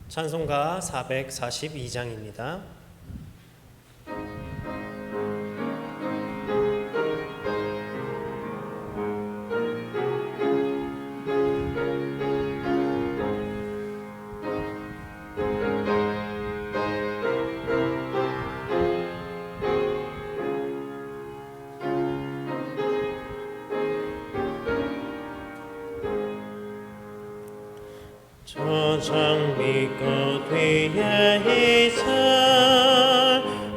찬송가 442장입니다. 저 장미꽃 위에 있어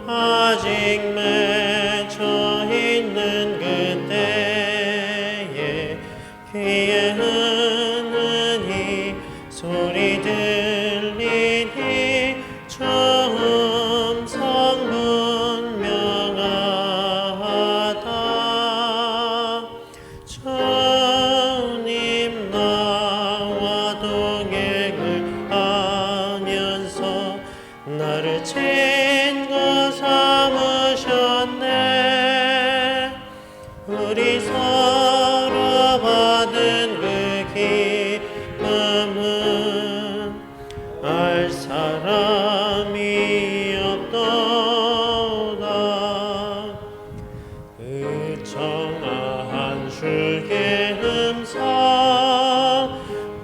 아직 맺혀 있는 그때에 귀에 흐느니 소리 들리니 처음 성분명하다. 주님 나와 동행을 하면서 나를 친구 삼으셨네. 우리 서로 받은 그 기쁨은 알 사람이 없도다. 그 청아한 주의 음성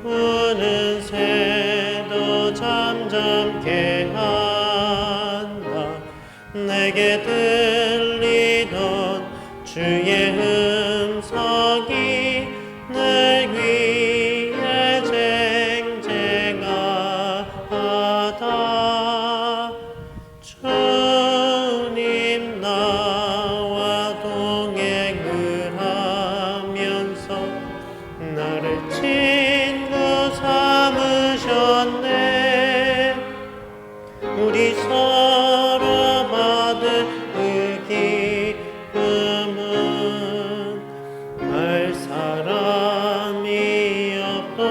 우는 새도 잠잠케 한다. 내게 들리던 주의 음성이 내 귀에 쟁쟁하다. 주님 나와 동행을 하면서 나를 친구 삼으셨네. 우리 서로 받은 그 기쁨은 알 사람이 없도다.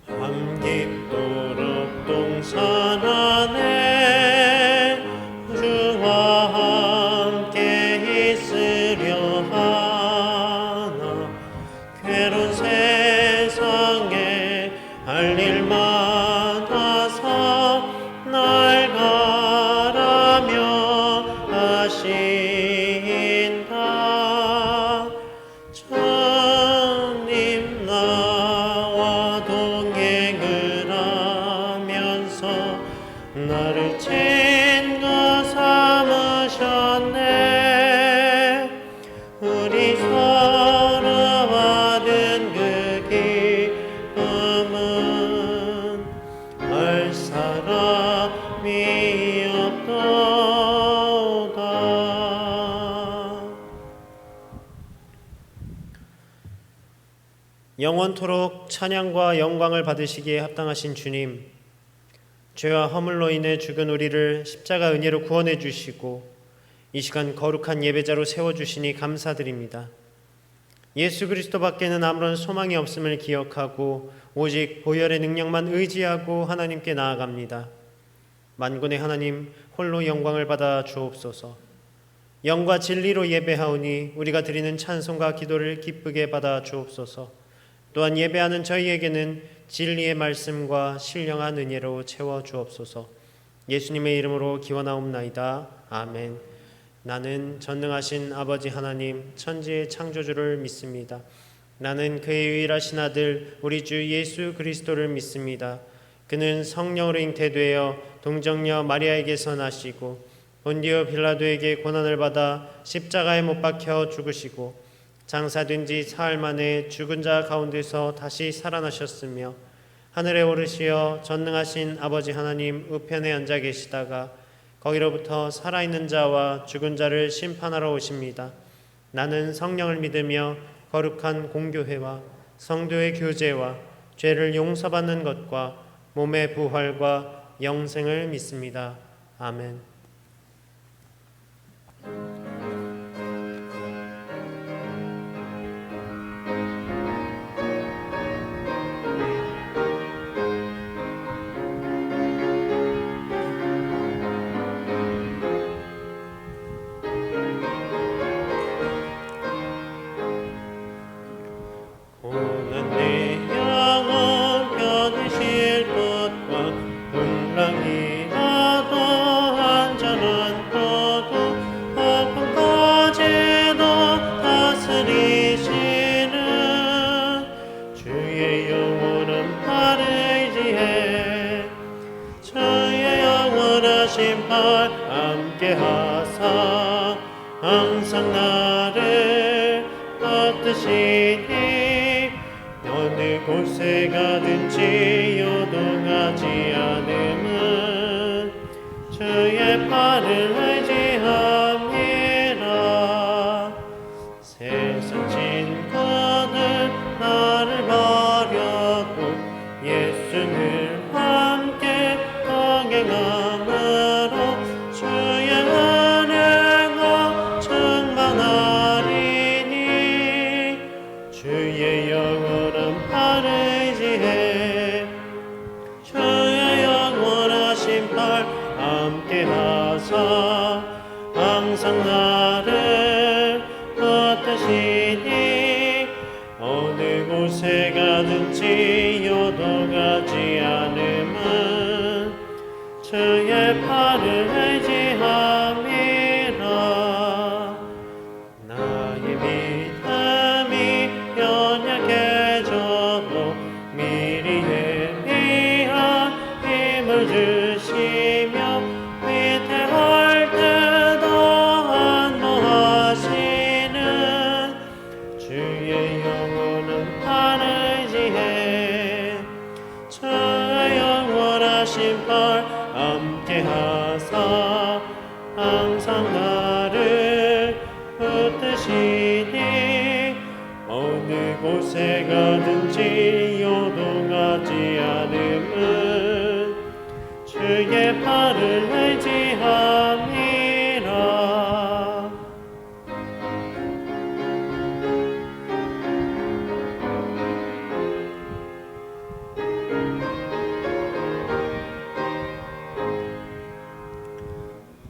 밤 깊도록 동산 안에 주와 함께 있으려 하나. 괴로운 세상에 할 일 많아서 날 가라며 하신다. 주님 나와 동행을 하면서 나를 친구 삼으셨네. 우리 서로 받은 그 기쁨은 알 사람이 없도다. 영원토록 찬양과 영광을 받으시기에 합당하신 주님, 죄와 허물로 인해 죽은 우리를 십자가 은혜로 구원해 주시고 이 시간 거룩한 예배자로 세워주시니 감사드립니다. 예수 그리스도밖에는 아무런 소망이 없음을 기억하고 오직 보혈의 능력만 의지하고 하나님께 나아갑니다. 만군의 하나님 홀로 영광을 받아 주옵소서. 영과 진리로 예배하오니 우리가 드리는 찬송과 기도를 기쁘게 받아 주옵소서. 또한 예배하는 저희에게는 진리의 말씀과 신령한 은혜로 채워 주옵소서. 예수님의 이름으로 기원하옵나이다. 아멘. 나는 전능하신 아버지 하나님 천지의 창조주를 믿습니다. 나는 그의 유일하신 아들 우리 주 예수 그리스도를 믿습니다. 그는 성령으로 잉태되어 동정녀 마리아에게서 나시고 본디오 빌라도에게 고난을 받아 십자가에 못 박혀 죽으시고 장사된 지 사흘 만에 죽은 자 가운데서 다시 살아나셨으며 하늘에 오르시어 전능하신 아버지 하나님 우편에 앉아 계시다가 거기로부터 살아있는 자와 죽은 자를 심판하러 오십니다. 나는 성령을 믿으며 거룩한 공교회와 성도의 교제와 죄를 용서받는 것과 몸의 부활과 영생을 믿습니다. 아멘. 함께 하사 항상 나를 붙드시니 어느 곳에 가든지 요동하지 않음은 주의 팔을 의지함이라. 세상 친구들 나를 버려도 예수를 함께 동행함으로 주의 은혜가 충만하리니 주의 영원한 팔을 의지해 주의 영원하신 팔 함께 하사 항상 나를 붙드시니 어느 곳에 가든지 요동하지 않음은 주의 팔을 의지함이라. 나의 믿음이 연약해져도 미리 예비한 힘을 주시며 위태할 때도 안노하시는 주의 영원한 팔을 의지해 주의 영원하신 팔 함께 하사 항상 나를 붙드시니 어느 곳에 가든지 요동하지 않음은 주의 팔을 의지함이라.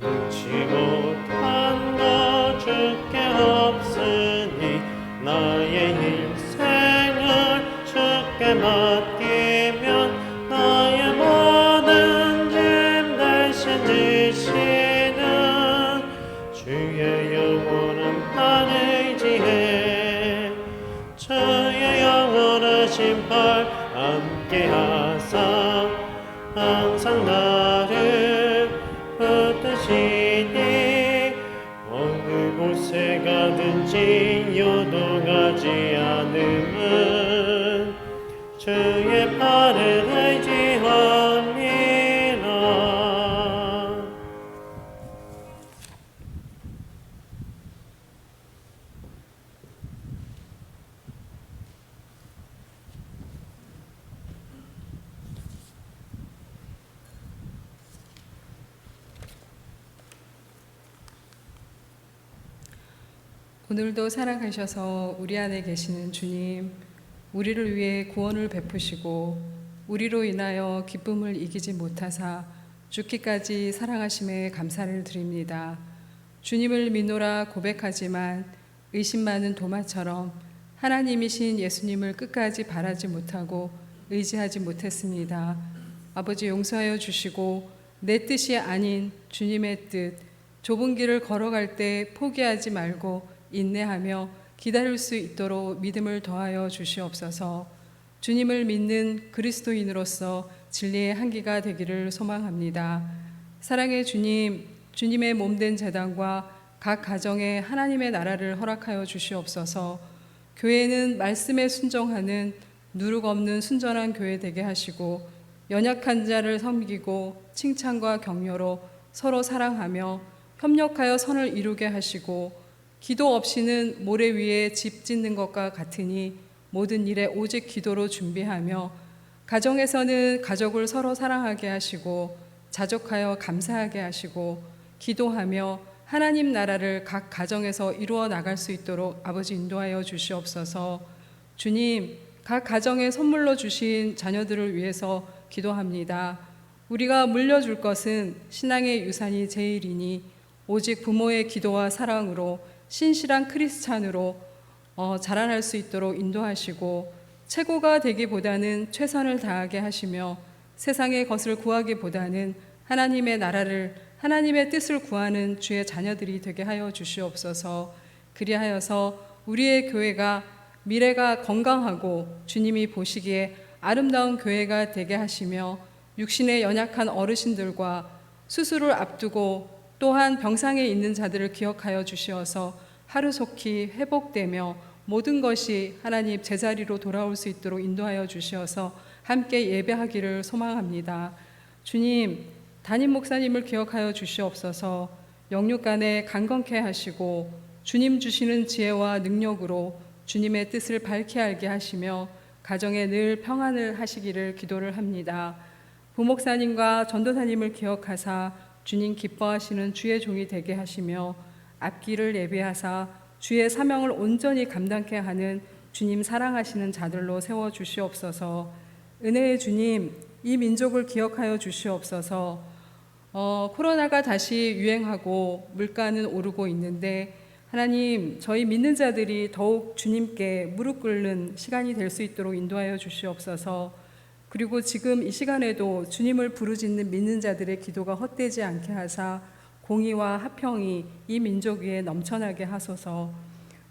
잊지 못한 것 주께 없으니 나의 일생을 주께 맡기면 나의 모든 짐 대신 지시는 주의 영원한 팔 의지해 주의 영원하신 팔 함께 하사 항상 나를 붙드시니 어느 곳에 가든지 요동하지 않음은 주의 팔을 의지함이라. 오늘도 살아가셔서 우리 안에 계시는 주님, 우리를 위해 구원을 베푸시고 우리로 인하여 기쁨을 이기지 못하사 죽기까지 사랑하심에 감사를 드립니다. 주님을 믿노라 고백하지만 의심 많은 도마처럼 하나님이신 예수님을 끝까지 바라지 못하고 의지하지 못했습니다. 아버지 용서하여 주시고 내 뜻이 아닌 주님의 뜻, 좁은 길을 걸어갈 때 포기하지 말고 인내하며 기다릴 수 있도록 믿음을 더하여 주시옵소서. 주님을 믿는 그리스도인으로서 진리의 한기가 되기를 소망합니다. 사랑의 주님, 주님의 몸된 제단과 각 가정에 하나님의 나라를 허락하여 주시옵소서. 교회는 말씀에 순종하는 누룩 없는 순전한 교회 되게 하시고 연약한 자를 섬기고 칭찬과 격려로 서로 사랑하며 협력하여 선을 이루게 하시고 기도 없이는 모래 위에 집 짓는 것과 같으니 모든 일에 오직 기도로 준비하며 가정에서는 가족을 서로 사랑하게 하시고 자족하여 감사하게 하시고 기도하며 하나님 나라를 각 가정에서 이루어 나갈 수 있도록 아버지 인도하여 주시옵소서. 주님, 각 가정에 선물로 주신 자녀들을 위해서 기도합니다. 우리가 물려줄 것은 신앙의 유산이 제일이니 오직 부모의 기도와 사랑으로 신실한 크리스찬으로 자라날 수 있도록 인도하시고 최고가 되기보다는 최선을 다하게 하시며 세상의 것을 구하기보다는 하나님의 나라를 하나님의 뜻을 구하는 주의 자녀들이 되게 하여 주시옵소서. 그리하여서 우리의 교회가 미래가 건강하고 주님이 보시기에 아름다운 교회가 되게 하시며 육신의 연약한 어르신들과 수술을 앞두고 또한 병상에 있는 자들을 기억하여 주시어서 하루속히 회복되며 모든 것이 하나님 제자리로 돌아올 수 있도록 인도하여 주시어서 함께 예배하기를 소망합니다. 주님, 담임 목사님을 기억하여 주시옵소서. 영육간에 강건케 하시고 주님 주시는 지혜와 능력으로 주님의 뜻을 밝히 알게 하시며 가정에 늘 평안을 하시기를 기도를 합니다. 부목사님과 전도사님을 기억하사 주님 기뻐하시는 주의 종이 되게 하시며 앞길을 예비하사 주의 사명을 온전히 감당케 하는 주님 사랑하시는 자들로 세워주시옵소서. 은혜의 주님, 이 민족을 기억하여 주시옵소서. 코로나가 다시 유행하고 물가는 오르고 있는데 하나님, 저희 믿는 자들이 더욱 주님께 무릎 꿇는 시간이 될 수 있도록 인도하여 주시옵소서. 그리고 지금 이 시간에도 주님을 부르짖는 믿는 자들의 기도가 헛되지 않게 하사 공의와 화평이 이 민족 위에 넘쳐나게 하소서.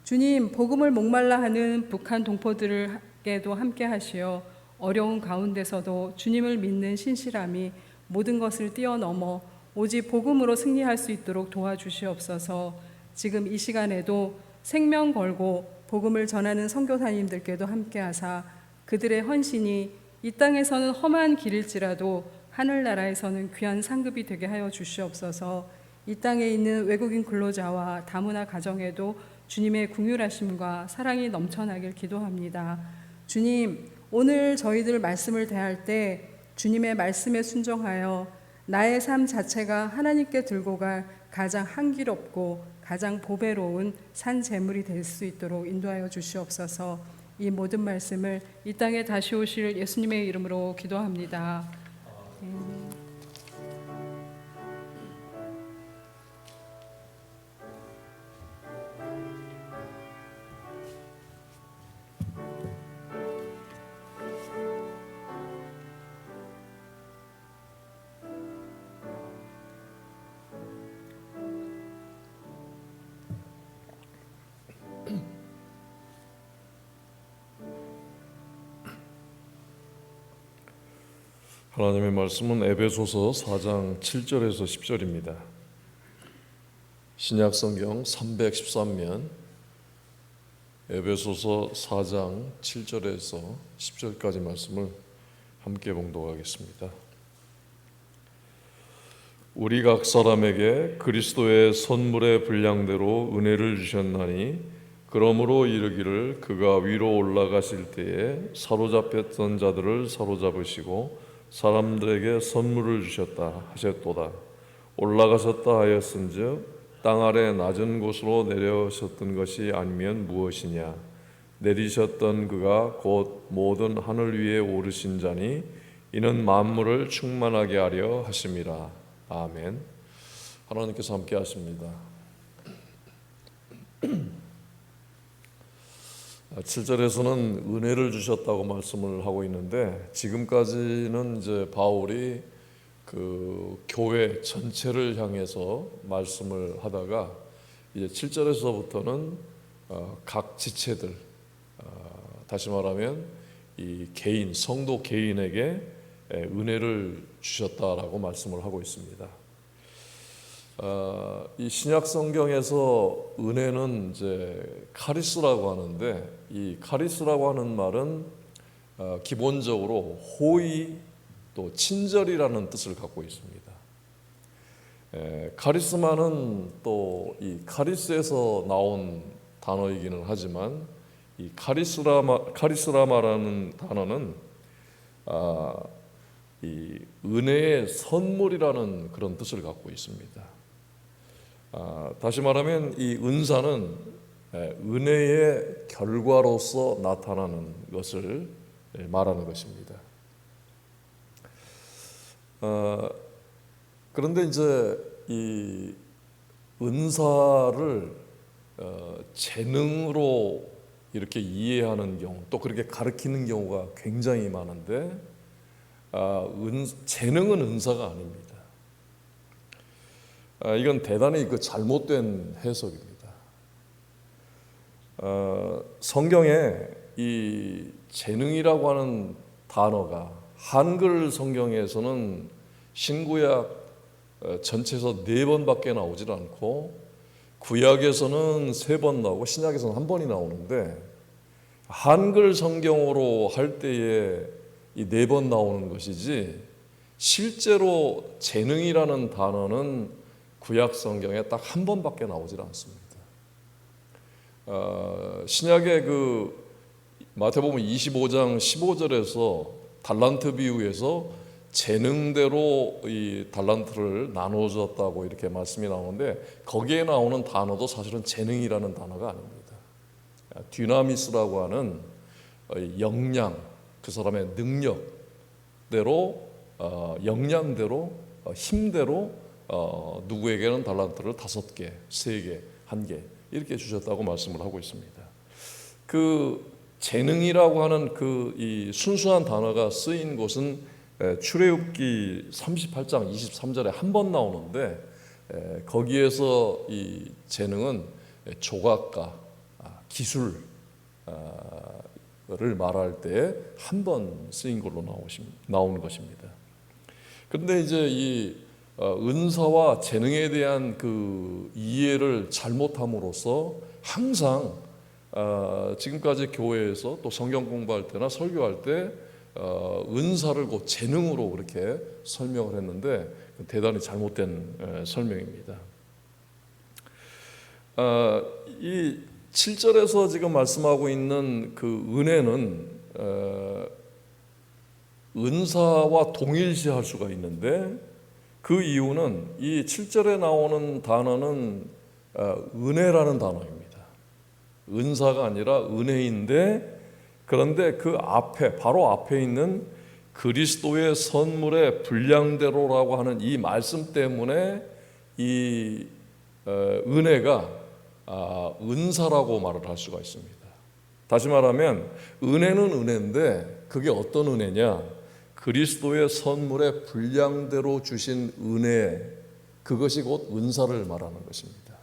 주님, 복음을 목말라 하는 북한 동포들에게도 함께 하시어 어려운 가운데서도 주님을 믿는 신실함이 모든 것을 뛰어넘어 오직 복음으로 승리할 수 있도록 도와주시옵소서. 지금 이 시간에도 생명 걸고 복음을 전하는 선교사님들께도 함께 하사 그들의 헌신이 이 땅에서는 험한 길일지라도 하늘나라에서는 귀한 상급이 되게 하여 주시옵소서. 이 땅에 있는 외국인 근로자와 다문화 가정에도 주님의 긍휼하심과 사랑이 넘쳐나길 기도합니다. 주님, 오늘 저희들 말씀을 대할 때 주님의 말씀에 순종하여 나의 삶 자체가 하나님께 들고 갈 가장 향기롭고 가장 보배로운 산 제물이 될 수 있도록 인도하여 주시옵소서. 이 모든 말씀을 이 땅에 다시 오실 예수님의 이름으로 기도합니다. 하나님의 말씀은 에베소서 4장 7절에서 10절입니다. 신약성경 313면 에베소서 4장 7절에서 10절까지 말씀을 함께 봉독하겠습니다. 우리 각 사람에게 그리스도의 선물의 분량대로 은혜를 주셨나니 그러므로 이르기를 그가 위로 올라가실 때에 사로잡혔던 자들을 사로잡으시고 사람들에게 선물을 주셨다 하셨도다. 올라가셨다 하였은즉 땅 아래 낮은 곳으로 내려오셨던 것이 아니면 무엇이냐. 내리셨던 그가 곧 모든 하늘 위에 오르신 자니 이는 만물을 충만하게 하려 하심이라. 아멘. 하나님께서 함께 하십니다. 7절에서는 은혜를 주셨다고 말씀을 하고 있는데 지금까지는 이제 바울이 그 교회 전체를 향해서 말씀을 하다가 이제 7절에서부터는 각 지체들, 다시 말하면 이 개인, 성도 개인에게 은혜를 주셨다라고 말씀을 하고 있습니다. 이 신약 성경에서 은혜는 이제 카리스라고 하는데 이 카리스라고 하는 말은 기본적으로 호의 또 친절이라는 뜻을 갖고 있습니다. 카리스마는 또 이 카리스에서 나온 단어이기는 하지만 이 카리스라마라는 단어는 이 은혜의 선물이라는 그런 뜻을 갖고 있습니다. 다시 말하면 이 은사는 은혜의 결과로서 나타나는 것을 말하는 것입니다. 그런데 이제 이 은사를 재능으로 이렇게 이해하는 경우 또 그렇게 가르치는 경우가 굉장히 많은데 재능은 은사가 아닙니다. 이건 대단히 그 잘못된 해석입니다. 성경에 이 재능이라고 하는 단어가 한글 성경에서는 신구약 전체에서 4번밖에 나오질 않고 구약에서는 3번 나오고 신약에서는 1번이 나오는데 한글 성경으로 할 때에 이 4번 나오는 것이지 실제로 재능이라는 단어는 구약 성경에 딱 1번밖에 나오질 않습니다. 신약의 그 마태복음 25장 15절에서 달란트 비유에서 재능대로 이 달란트를 나눠줬다고 이렇게 말씀이 나오는데 거기에 나오는 단어도 사실은 재능이라는 단어가 아닙니다. 디나미스라고 하는 역량, 그 사람의 능력대로 역량대로 힘대로 누구에게는 달란트를 5개, 3개, 1개 이렇게 주셨다고 말씀을 하고 있습니다. 그 재능이라고 하는 그 이 순수한 단어가 쓰인 곳은 출애굽기 38장 23절에 1번 나오는데 거기에서 이 재능은 조각가, 기술을 말할 때 1번 쓰인 걸로 나오는 것입니다. 그런데 이제 이 은사와 재능에 대한 그 이해를 잘못함으로써 항상 지금까지 교회에서 또 성경 공부할 때나 설교할 때 은사를 곧 재능으로 그렇게 설명을 했는데 대단히 잘못된 설명입니다. 이 7절에서 지금 말씀하고 있는 그 은혜는 은사와 동일시할 수가 있는데 그 이유는 이 7절에 나오는 단어는 은혜라는 단어입니다. 은사가 아니라 은혜인데 그런데 그 앞에 바로 앞에 있는 그리스도의 선물의 분량대로라고 하는 이 말씀 때문에 이 은혜가 은사라고 말을 할 수가 있습니다. 다시 말하면 은혜는 은혜인데 그게 어떤 은혜냐? 그리스도의 선물의 분량대로 주신 은혜, 그것이 곧 은사를 말하는 것입니다.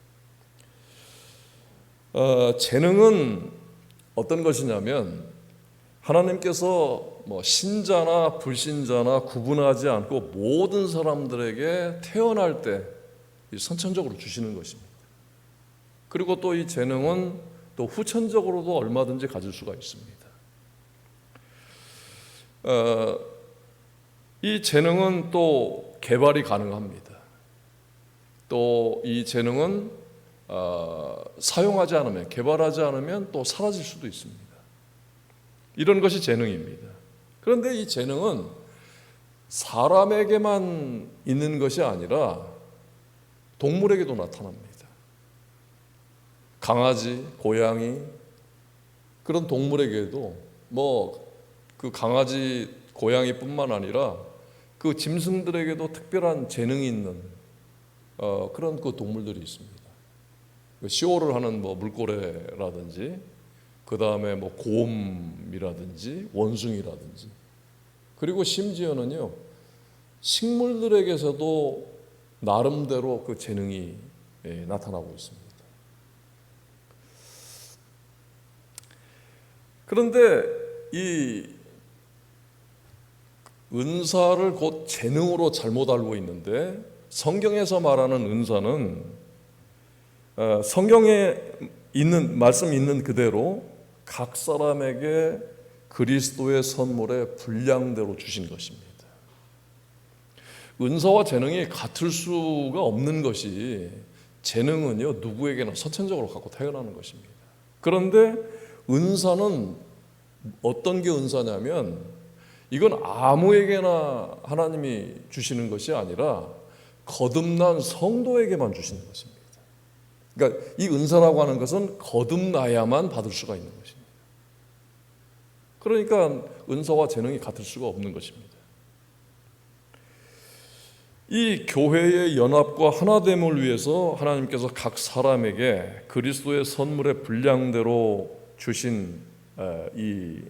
재능은 어떤 것이냐면 하나님께서 뭐 신자나 불신자나 구분하지 않고 모든 사람들에게 태어날 때 선천적으로 주시는 것입니다. 그리고 또 이 재능은 또 후천적으로도 얼마든지 가질 수가 있습니다. 이 재능은 또 개발이 가능합니다. 또 이 재능은 사용하지 않으면, 개발하지 않으면 또 사라질 수도 있습니다. 이런 것이 재능입니다. 그런데 이 재능은 사람에게만 있는 것이 아니라 동물에게도 나타납니다. 강아지, 고양이 그런 동물에게도 뭐 그 강아지, 고양이뿐만 아니라 그 짐승들에게도 특별한 재능이 있는 그런 그 동물들이 있습니다. 시오를 하는 뭐 물고래라든지 그 다음에 뭐 곰이라든지 원숭이라든지 그리고 심지어는요 식물들에게서도 나름대로 그 재능이 나타나고 있습니다. 그런데 이 은사를 곧 재능으로 잘못 알고 있는데 성경에서 말하는 은사는 성경에 있는 말씀 있는 그대로 각 사람에게 그리스도의 선물의 분량대로 주신 것입니다. 은사와 재능이 같을 수가 없는 것이 재능은요 누구에게나 선천적으로 갖고 태어나는 것입니다. 그런데 은사는 어떤 게 은사냐면 이건 아무에게나 하나님이 주시는 것이 아니라 거듭난 성도에게만 주시는 것입니다. 그러니까 이 은사라고 하는 것은 거듭나야만 받을 수가 있는 것입니다. 그러니까 은사와 재능이 같을 수가 없는 것입니다. 이 교회의 연합과 하나됨을 위해서 하나님께서 각 사람에게 그리스도의 선물의 분량대로 주신 이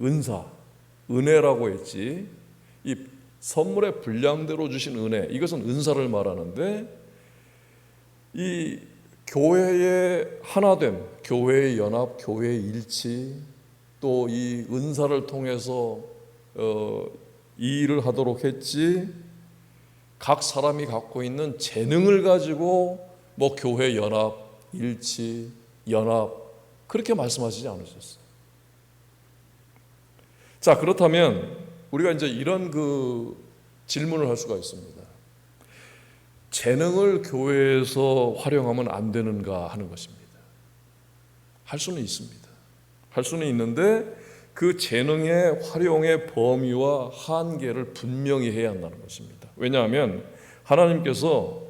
은사, 은혜라고 했지. 이 선물의 분량대로 주신 은혜, 이것은 은사를 말하는데 이 교회의 하나됨, 교회의 연합, 교회의 일치, 또 이 은사를 통해서 이 일을 하도록 했지. 각 사람이 갖고 있는 재능을 가지고 뭐 교회 연합, 일치, 연합 그렇게 말씀하시지 않으셨어요. 자, 그렇다면 우리가 이제 이런 질문을 할 수가 있습니다. 재능을 교회에서 활용하면 안 되는가 하는 것입니다. 할 수는 있습니다. 할 수는 있는데 그 재능의 활용의 범위와 한계를 분명히 해야 한다는 것입니다. 왜냐하면 하나님께서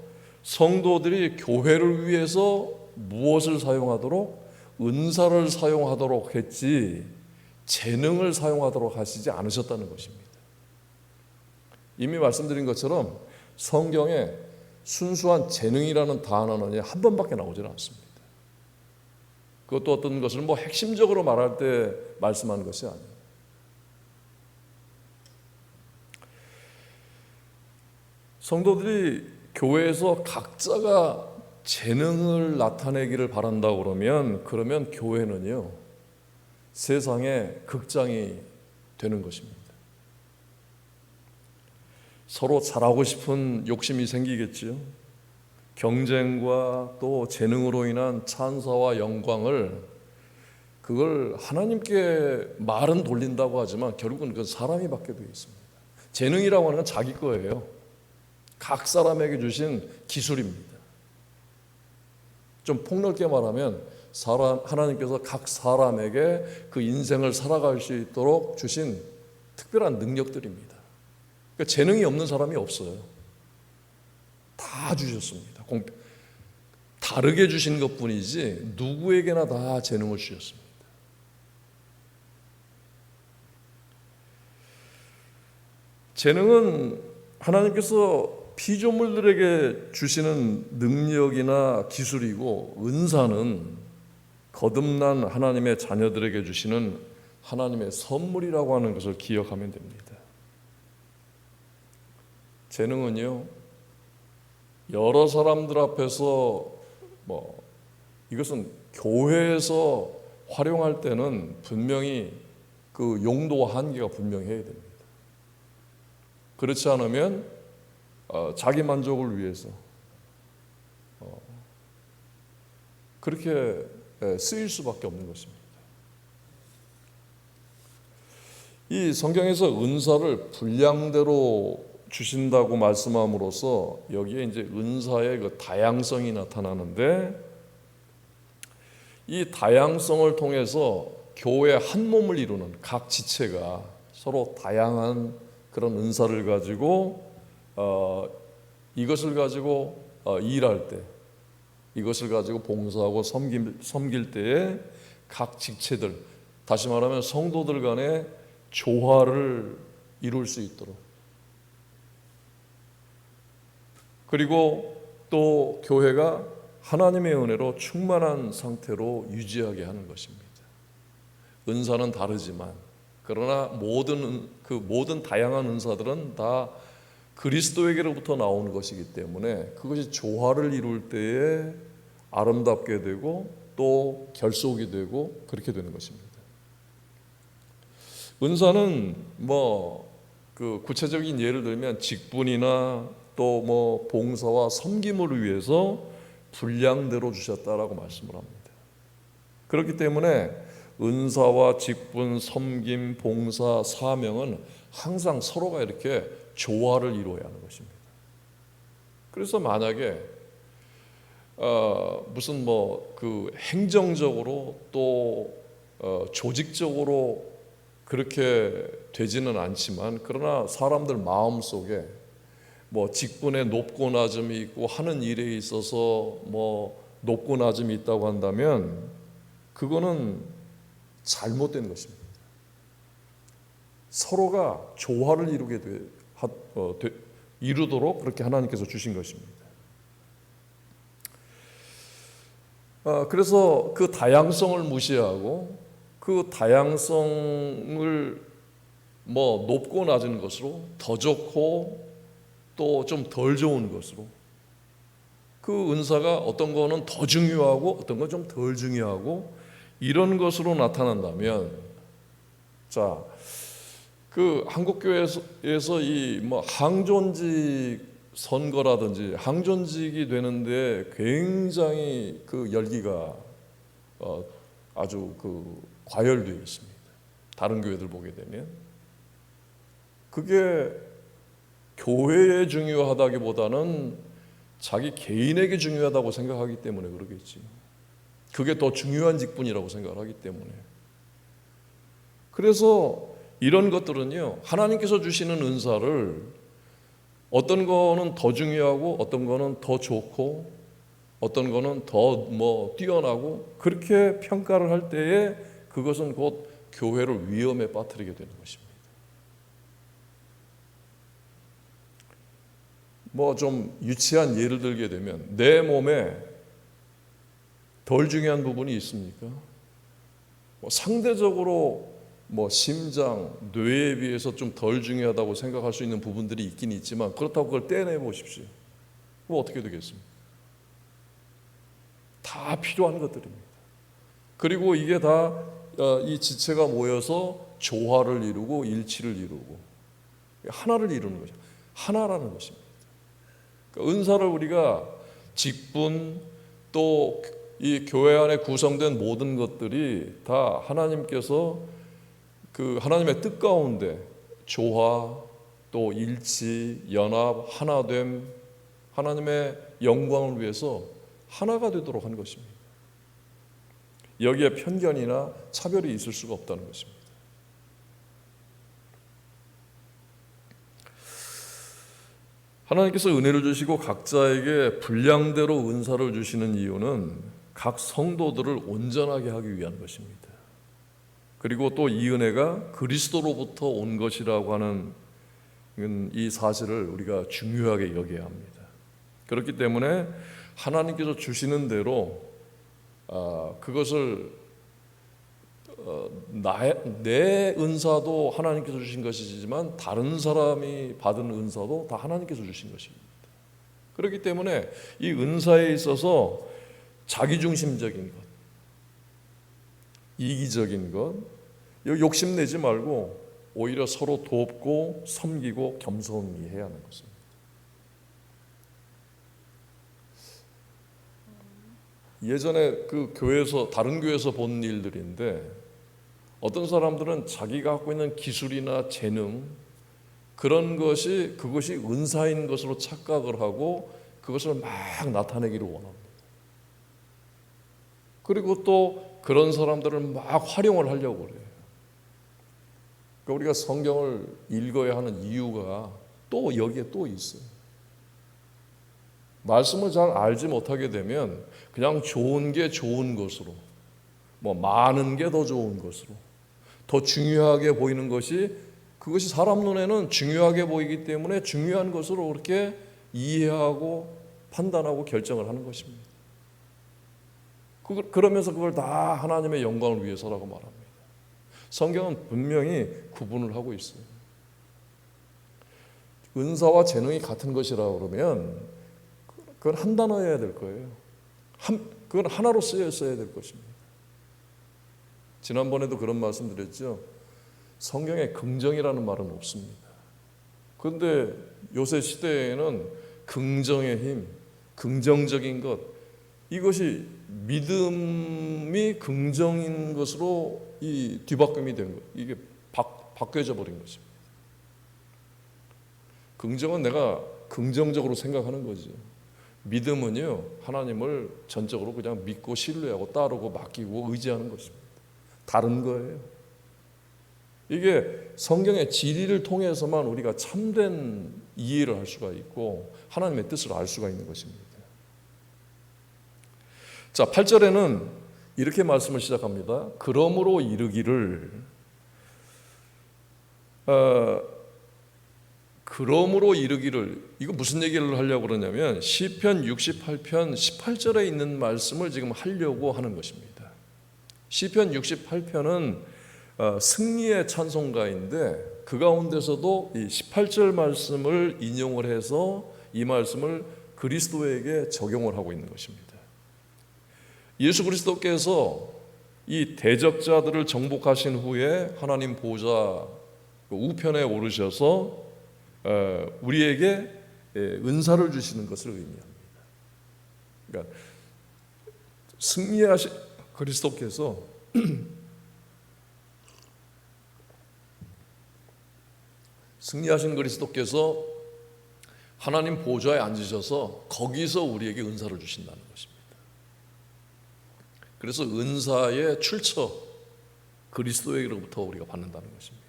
성도들이 교회를 위해서 무엇을 사용하도록? 은사를 사용하도록 했지 재능을 사용하도록 하시지 않으셨다는 것입니다. 이미 말씀드린 것처럼 성경에 순수한 재능이라는 단어는 한 번밖에 나오질 않습니다. 그것도 어떤 것을 뭐 핵심적으로 말할 때 말씀하는 것이 아니에요. 성도들이 교회에서 각자가 재능을 나타내기를 바란다고 그러면 교회는요 세상의 극장이 되는 것입니다. 서로 잘하고 싶은 욕심이 생기겠지요. 경쟁과 또 재능으로 인한 찬사와 영광을 그걸 하나님께 말은 돌린다고 하지만 결국은 그 사람이 받게 되어 있습니다. 재능이라고 하는 건 자기 거예요. 각 사람에게 주신 기술입니다. 좀 폭넓게 말하면 하나님께서 각 사람에게 그 인생을 살아갈 수 있도록 주신 특별한 능력들입니다. 그러니까 재능이 없는 사람이 없어요. 다 주셨습니다. 다르게 주신 것뿐이지 누구에게나 다 재능을 주셨습니다. 재능은 하나님께서 피조물들에게 주시는 능력이나 기술이고 은사는 거듭난 하나님의 자녀들에게 주시는 하나님의 선물이라고 하는 것을 기억하면 됩니다. 재능은요 여러 사람들 앞에서 이것은 교회에서 활용할 때는 분명히 그 용도와 한계가 분명히 해야 됩니다. 그렇지 않으면 자기 만족을 위해서 그렇게 쓰일 수밖에 없는 것입니다. 이 성경에서 은사를 분량대로 주신다고 말씀함으로써 여기에 이제 은사의 그 다양성이 나타나는데 이 다양성을 통해서 교회 한 몸을 이루는 각 지체가 서로 다양한 그런 은사를 가지고 이것을 가지고 일할 때 이것을 가지고 봉사하고 섬길 때에 각 지체들 다시 말하면 성도들 간의 조화를 이룰 수 있도록 그리고 또 교회가 하나님의 은혜로 충만한 상태로 유지하게 하는 것입니다. 은사는 다르지만 그러나 모든 다양한 은사들은 다 그리스도에게로부터 나오는 것이기 때문에 그것이 조화를 이룰 때에 아름답게 되고 또 결속이 되고 그렇게 되는 것입니다. 은사는 구체적인 예를 들면 직분이나 또 봉사와 섬김을 위해서 분량대로 주셨다라고 말씀을 합니다. 그렇기 때문에 은사와 직분, 섬김, 봉사, 사명은 항상 서로가 이렇게 조화를 이루어야 하는 것입니다. 그래서 만약에 무슨 행정적으로 또 조직적으로 그렇게 되지는 않지만 그러나 사람들 마음속에 직분에 높고 낮음이 있고 하는 일에 있어서 높고 낮음이 있다고 한다면 그거는 잘못된 것입니다. 서로가 조화를 이루도록 그렇게 하나님께서 주신 것입니다. 그래서 그 다양성을 무시하고 그 다양성을 높고 낮은 것으로 더 좋고 또 좀 덜 좋은 것으로 그 은사가 어떤 거는 더 중요하고 어떤 건 좀 덜 중요하고 이런 것으로 나타난다면 자, 그 한국교회에서 이 항존직 선거라든지 항존직이 되는데 굉장히 그 열기가 아주 그 과열되어 있습니다. 다른 교회들 보게 되면 그게 교회에 중요하다기보다는 자기 개인에게 중요하다고 생각하기 때문에 그러겠지. 그게 더 중요한 직분이라고 생각을 하기 때문에. 그래서 이런 것들은요, 하나님께서 주시는 은사를 어떤 거는 더 중요하고 어떤 거는 더 좋고 어떤 거는 더 뛰어나고 그렇게 평가를 할 때에 그것은 곧 교회를 위험에 빠뜨리게 되는 것입니다. 좀 유치한 예를 들게 되면 내 몸에 덜 중요한 부분이 있습니까? 상대적으로 심장, 뇌에 비해서 좀 덜 중요하다고 생각할 수 있는 부분들이 있긴 있지만 그렇다고 그걸 떼내 보십시오. 그럼 어떻게 되겠습니까? 다 필요한 것들입니다. 그리고 이게 다 이 지체가 모여서 조화를 이루고 일치를 이루고 하나를 이루는 거죠. 하나라는 것입니다. 그러니까 은사를 우리가 직분 또 이 교회 안에 구성된 모든 것들이 다 하나님께서 그 하나님의 뜻 가운데 조화 또 일치, 연합, 하나됨, 하나님의 영광을 위해서 하나가 되도록 한 것입니다. 여기에 편견이나 차별이 있을 수가 없다는 것입니다. 하나님께서 은혜를 주시고 각자에게 분량대로 은사를 주시는 이유는 각 성도들을 온전하게 하기 위한 것입니다. 그리고 또 이 은혜가 그리스도로부터 온 것이라고 하는 이 사실을 우리가 중요하게 여겨야 합니다. 그렇기 때문에 하나님께서 주시는 대로 그것을 내 은사도 하나님께서 주신 것이지만 다른 사람이 받은 은사도 다 하나님께서 주신 것입니다. 그렇기 때문에 이 은사에 있어서 자기중심적인 것, 이기적인 것, 욕심내지 말고 오히려 서로 돕고 섬기고 겸손히 해야 하는 것입니다. 예전에 그 교회에서 다른 교회에서 본 일들인데 어떤 사람들은 자기가 갖고 있는 기술이나 재능 그것이 은사인 것으로 착각을 하고 그것을 막 나타내기를 원합니다. 그리고 또 그런 사람들을 막 활용을 하려고 그래요. 그러니까 우리가 성경을 읽어야 하는 이유가 또 여기에 또 있어요. 말씀을 잘 알지 못하게 되면 그냥 좋은 게 좋은 것으로, 많은 게 더 좋은 것으로, 더 중요하게 보이는 그것이 사람 눈에는 중요하게 보이기 때문에 중요한 것으로 그렇게 이해하고 판단하고 결정을 하는 것입니다. 그러면서 그걸 다 하나님의 영광을 위해서라고 말합니다. 성경은 분명히 구분을 하고 있어요. 은사와 재능이 같은 것이라고 그러면 그건 한 단어여야 될 거예요. 그건 하나로 쓰여야 될 것입니다. 지난번에도 그런 말씀 드렸죠. 성경에 긍정이라는 말은 없습니다. 그런데 요새 시대에는 긍정의 힘, 긍정적인 것, 이것이 믿음이 긍정인 것으로 이 뒤바꿈이 된 것, 이게 바뀌어져 버린 것입니다. 긍정은 내가 긍정적으로 생각하는 거죠. 믿음은요, 하나님을 전적으로 그냥 믿고 신뢰하고 따르고 맡기고 의지하는 것입니다. 다른 거예요. 이게 성경의 진리를 통해서만 우리가 참된 이해를 할 수가 있고 하나님의 뜻을 알 수가 있는 것입니다. 자, 8절에는 이렇게 말씀을 시작합니다. 그러므로 이르기를 이거 무슨 얘기를 하려고 그러냐면 시편 68편 18절에 있는 말씀을 지금 하려고 하는 것입니다. 시편 68편은 승리의 찬송가인데 그 가운데서도 이 18절 말씀을 인용을 해서 이 말씀을 그리스도에게 적용을 하고 있는 것입니다. 예수 그리스도께서 이 대적자들을 정복하신 후에 하나님 보좌 우편에 오르셔서 우리에게 은사를 주시는 것을 의미합니다. 그러니까 승리하신 그리스도께서 승리하신 그리스도께서 하나님 보좌에 앉으셔서 거기서 우리에게 은사를 주신다는 것입니다. 그래서 은사의 출처 그리스도에게로부터 우리가 받는다는 것입니다.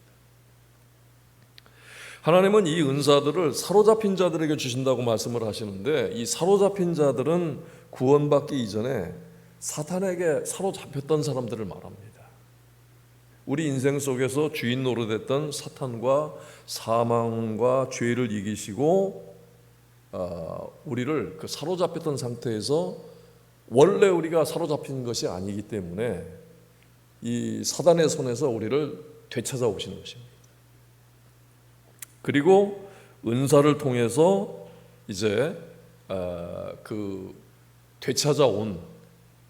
하나님은 이 은사들을 사로잡힌 자들에게 주신다고 말씀을 하시는데, 이 사로잡힌 자들은 구원받기 이전에 사탄에게 사로잡혔던 사람들을 말합니다. 우리 인생 속에서 주인 노릇했던 사탄과 사망과 죄를 이기시고 우리를 그 사로잡혔던 상태에서, 원래 우리가 사로잡힌 것이 아니기 때문에 이 사단의 손에서 우리를 되찾아 오시는 것입니다. 그리고 은사를 통해서 이제 그 되찾아 온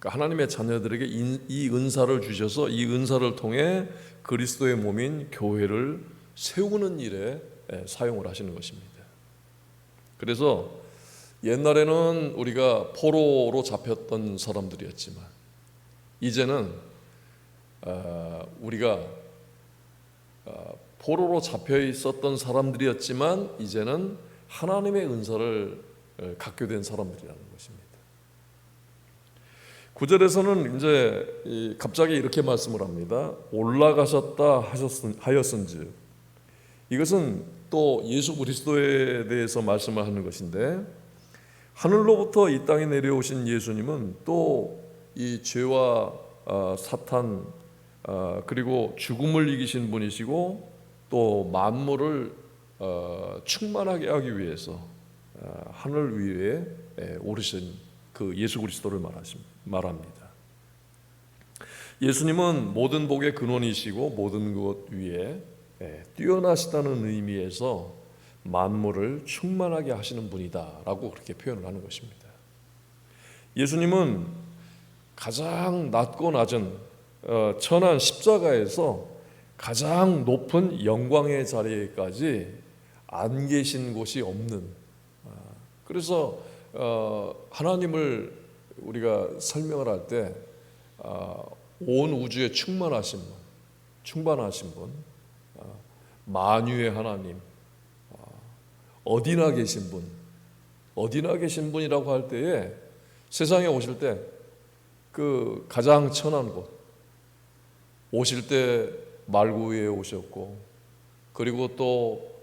하나님의 자녀들에게 이 은사를 주셔서 이 은사를 통해 그리스도의 몸인 교회를 세우는 일에 사용을 하시는 것입니다. 그래서 옛날에는 우리가 포로로 잡혔던 사람들이었지만, 이제는 우리가 포로로 잡혀 있었던 사람들이었지만 이제는 하나님의 은사를 갖게 된 사람들이라는 것입니다. 9절에서는 이제 갑자기 이렇게 말씀을 합니다. 올라가셨다 하였은즉, 이것은 또 예수 그리스도에 대해서 말씀을 하는 것인데, 하늘로부터 이 땅에 내려오신 예수님은 또 이 죄와 사탄 그리고 죽음을 이기신 분이시고, 또 만물을 충만하게 하기 위해서 하늘 위에 오르신 그 예수 그리스도를 말합니다. 예수님은 모든 복의 근원이시고 모든 것 위에 뛰어나시다는 의미에서 만물을 충만하게 하시는 분이다라고 그렇게 표현을 하는 것입니다. 예수님은 가장 낮고 낮은 천한 십자가에서 가장 높은 영광의 자리에까지 안 계신 곳이 없는, 그래서 하나님을 우리가 설명을 할 때 온 우주에 충만하신 분, 만유의 하나님, 어디나 계신 분이라고 할 때에, 세상에 오실 때 그 가장 천한 곳, 오실 때 말구 위에 오셨고, 그리고 또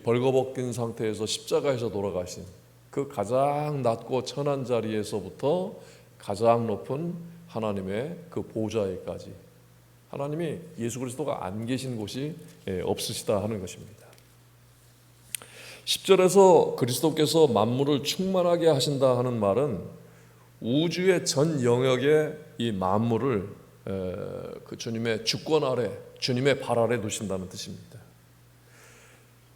벌거벗긴 상태에서 십자가에서 돌아가신 그 가장 낮고 천한 자리에서부터 가장 높은 하나님의 그 보좌에까지, 하나님이 예수 그리스도가 안 계신 곳이 없으시다 하는 것입니다. 10절에서 그리스도께서 만물을 충만하게 하신다 하는 말은 우주의 전 영역에 이 만물을 그 주님의 주권 아래, 주님의 발 아래 두신다는 뜻입니다.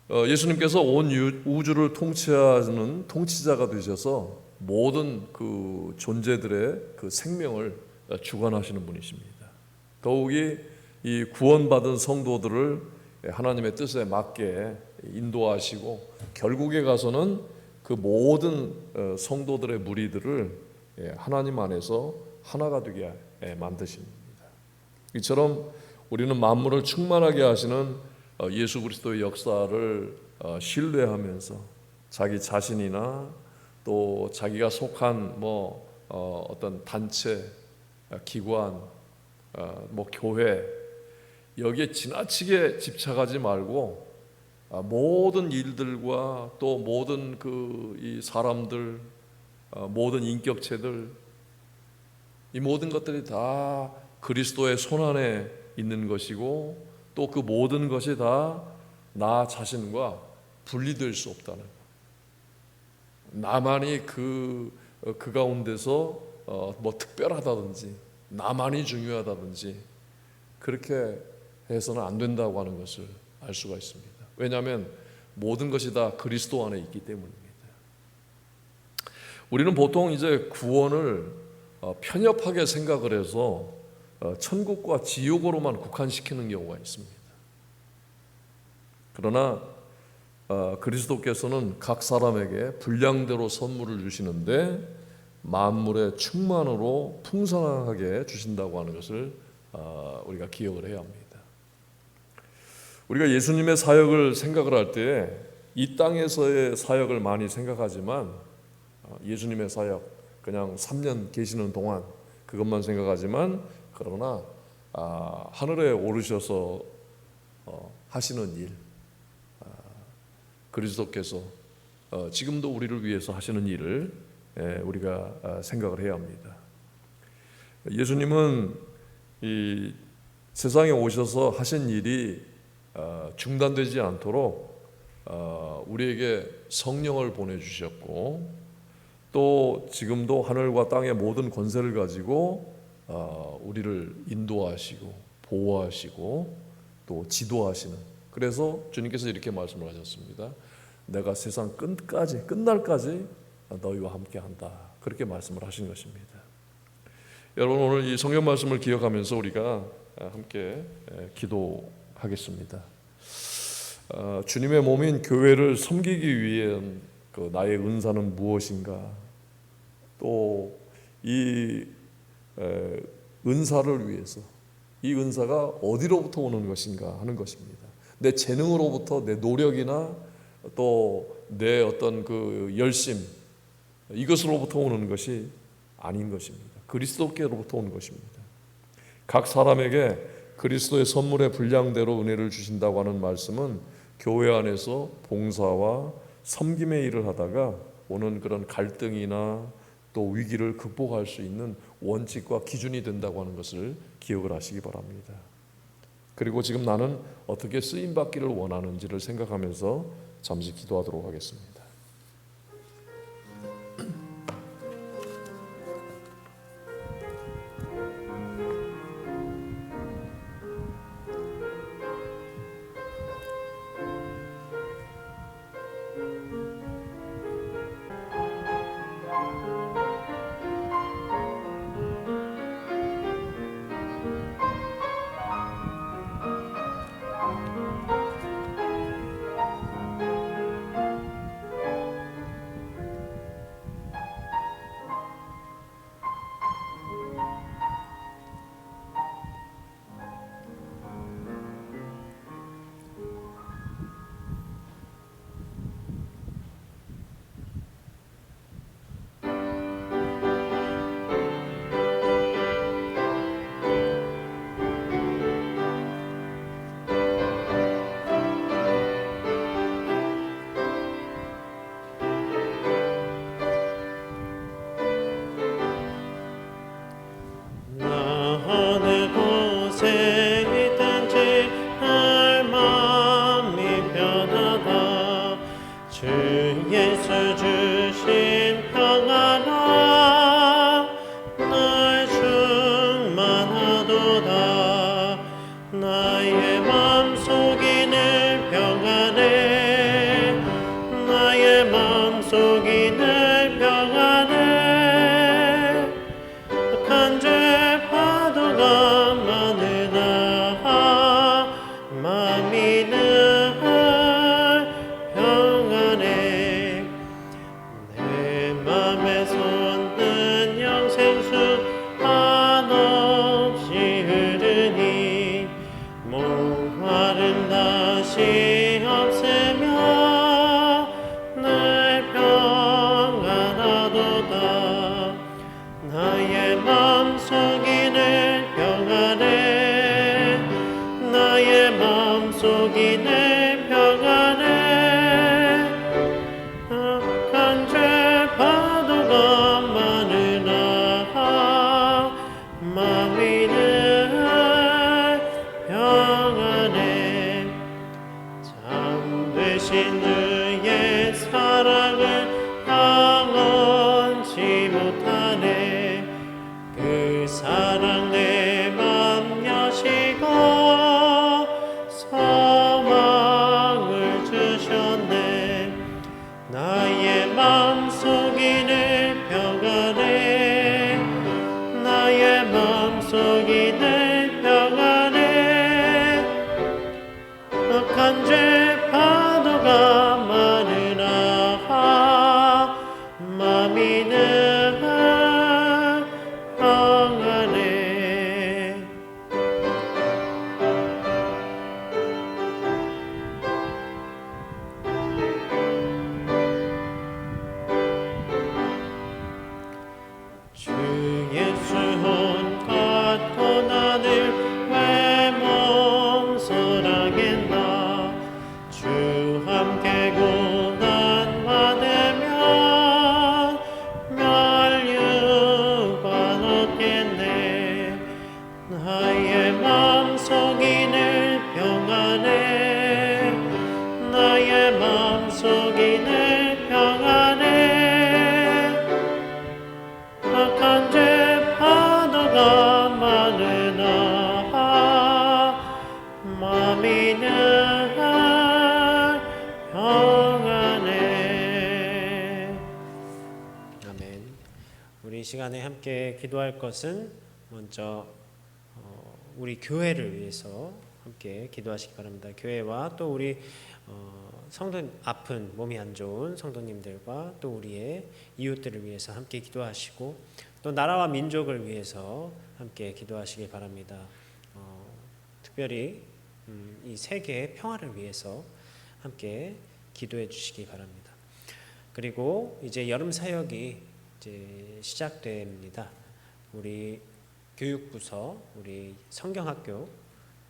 예수님께서 온 우주를 통치하는 통치자가 되셔서 모든 그 존재들의 그 생명을 주관하시는 분이십니다. 더욱이 이 구원받은 성도들을 하나님의 뜻에 맞게 인도하시고, 결국에 가서는 그 모든 성도들의 무리들을 하나님 안에서 하나가 되게 만드십니다. 이처럼 우리는 만물을 충만하게 하시는 예수 그리스도의 역사를 신뢰하면서 자기 자신이나 또 자기가 속한 어떤 단체, 기관, 교회, 여기에 지나치게 집착하지 말고 모든 일들과 또 모든 이 사람들, 모든 인격체들, 이 모든 것들이 다 그리스도의 손안에 있는 것이고, 또 그 모든 것이 다 나 자신과 분리될 수 없다는 것. 나만이 그 가운데서 특별하다든지 나만이 중요하다든지 그렇게 해서는 안 된다고 하는 것을 알 수가 있습니다. 왜냐하면 모든 것이 다 그리스도 안에 있기 때문입니다. 우리는 보통 이제 구원을 편협하게 생각을 해서 천국과 지옥으로만 국한시키는 경우가 있습니다. 그러나 그리스도께서는 각 사람에게 분량대로 선물을 주시는데 만물의 충만으로 풍성하게 주신다고 하는 것을 우리가 기억을 해야 합니다. 우리가 예수님의 사역을 생각을 할 때 이 땅에서의 사역을 많이 생각하지만 예수님의 사역 그냥 3년 계시는 동안 그것만 생각하지만 그러나 하늘에 오르셔서 하시는 일, 그리스도께서 지금도 우리를 위해서 하시는 일을 우리가 생각을 해야 합니다. 예수님은 이 세상에 오셔서 하신 일이 중단되지 않도록 우리에게 성령을 보내주셨고 또 지금도 하늘과 땅의 모든 권세를 가지고 우리를 인도하시고 보호하시고 또 지도하시는, 그래서 주님께서 이렇게 말씀을 하셨습니다. 내가 세상 끝날까지 너희와 함께한다, 그렇게 말씀을 하신 것입니다. 여러분, 오늘 이 성경 말씀을 기억하면서 우리가 함께 기도하겠습니다. 주님의 몸인 교회를 섬기기 위한 그 나의 은사는 무엇인가, 또 이 은사를 위해서 이 은사가 어디로부터 오는 것인가 하는 것입니다. 내 재능으로부터, 내 노력이나 또 내 어떤 그 열심, 이것으로부터 오는 것이 아닌 것입니다. 그리스도께로부터 오는 것입니다. 각 사람에게 그리스도의 선물의 분량대로 은혜를 주신다고 하는 말씀은 교회 안에서 봉사와 섬김의 일을 하다가 오는 그런 갈등이나 또 위기를 극복할 수 있는 원칙과 기준이 된다고 하는 것을 기억을 하시기 바랍니다. 그리고 지금 나는 어떻게 쓰임받기를 원하는지를 생각하면서 잠시 기도하도록 하겠습니다. 강제 파도가 주 예수 온갖 고난을 왜 몸소랑했나 주 함께 고난 받으면 멸류관 얻겠네 나의 마음속이늘 평안해 나의 마음속이늘 평안해 악한 죄 파도가 많으나 마음이 늘 평안해. 아멘. 우리 이 시간에 함께 기도할 것은 먼저 우리 교회를 위해서 함께 기도하시기 바랍니다. 교회와 또 우리 성도 아픈 몸이 안 좋은 성도님들과 또 우리의 이웃들을 위해서 함께 기도하시고 또 나라와 민족을 위해서 함께 기도하시기 바랍니다. 특별히 이 세계의 평화를 위해서 함께 기도해 주시기 바랍니다. 그리고 이제 여름 사역이 이제 시작됩니다. 우리 교육부서, 우리 성경학교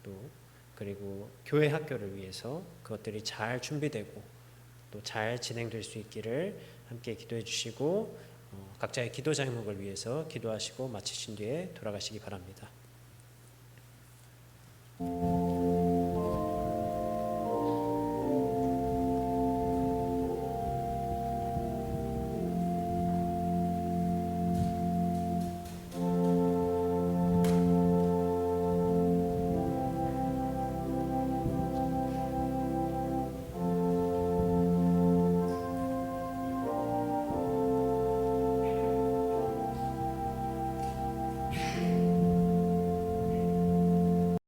또 그리고 교회 학교를 위해서 그것들이 잘 준비되고 또 잘 진행될 수 있기를 함께 기도해 주시고 각자의 기도 제목을 위해서 기도하시고 마치신 뒤에 돌아가시기 바랍니다.